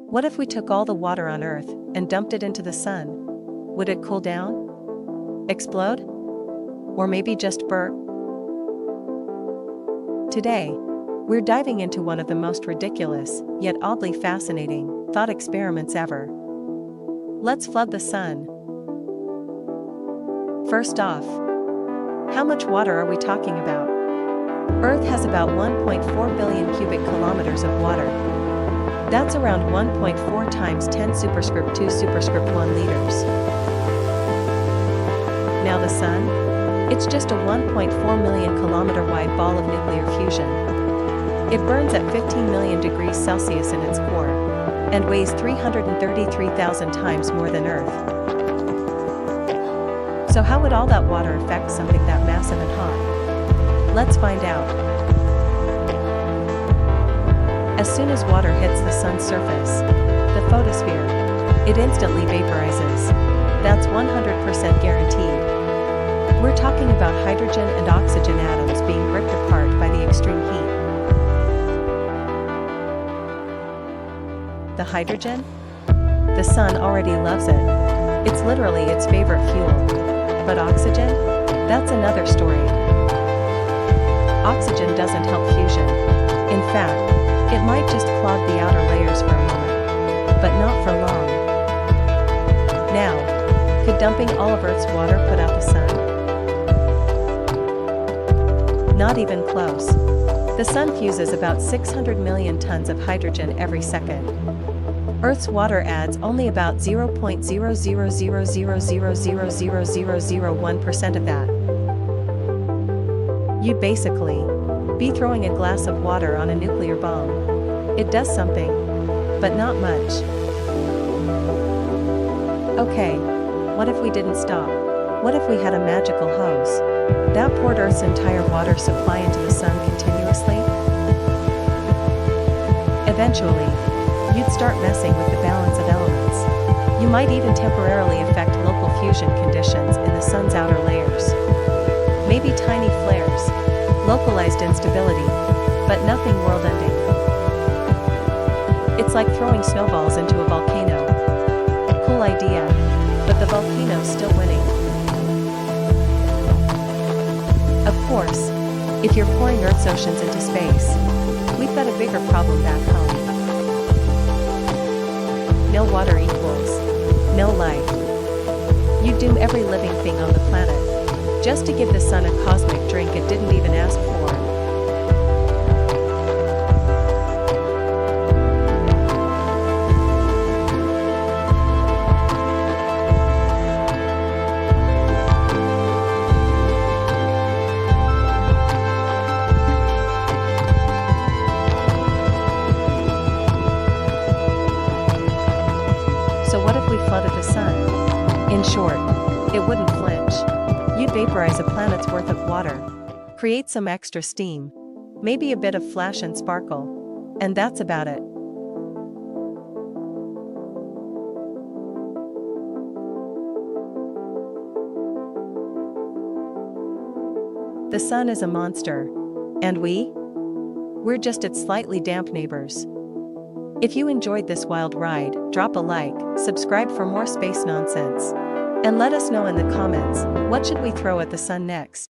What if we took all the water on Earth and dumped it into the sun? Would it cool down? Explode? Or maybe just burp? Today, we're diving into one of the most ridiculous, yet oddly fascinating, thought experiments ever. Let's flood the sun. First off, how much water are we talking about? Earth has about 1.4 billion cubic kilometers of water. That's around 1.4 times 10 superscript 2 superscript 1 liters. Now the sun? It's just a 1.4 million kilometer wide ball of nuclear fusion. It burns at 15 million degrees Celsius in its core, and weighs 333,000 times more than Earth. So how would all that water affect something that massive and hot? Let's find out. As soon as water hits the sun's surface, the photosphere, it instantly vaporizes. That's 100% guaranteed. We're talking about hydrogen and oxygen atoms being ripped apart by the extreme heat. The hydrogen? The sun already loves it. It's literally its favorite fuel. But oxygen? That's another story. Oxygen doesn't help fusion. In fact, it might just clog the outer layers for a moment, but not for long. Now, could dumping all of Earth's water put out the sun? Not even close. The sun fuses about 600 million tons of hydrogen every second. Earth's water adds only about 0.00000000001% of that. You'd basically be throwing a glass of water on a nuclear bomb. It does something, but not much. Okay, what if we didn't stop? What if we had a magical hose that poured Earth's entire water supply into the sun continuously? Eventually, you'd start messing with the balance of elements. You might even temporarily affect local fusion conditions in the sun's outer layers. Maybe tiny flares, localized instability, but nothing world-ending. It's like throwing snowballs into a volcano. Cool idea, but the volcano's still winning. Of course, if you're pouring Earth's oceans into space, we've got a bigger problem back home. No water equals no life. You doom every living thing on the planet just to give the sun a cosmic drink it didn't even ask for. So what if we flooded the sun? In short, it wouldn't flinch. You'd vaporize a planet's worth of water, create some extra steam, maybe a bit of flash and sparkle, and that's about it. The sun is a monster, and we're just its slightly damp neighbors. If you enjoyed this wild ride, drop a like, subscribe for more space nonsense, and let us know in the comments, what should we throw at the sun next?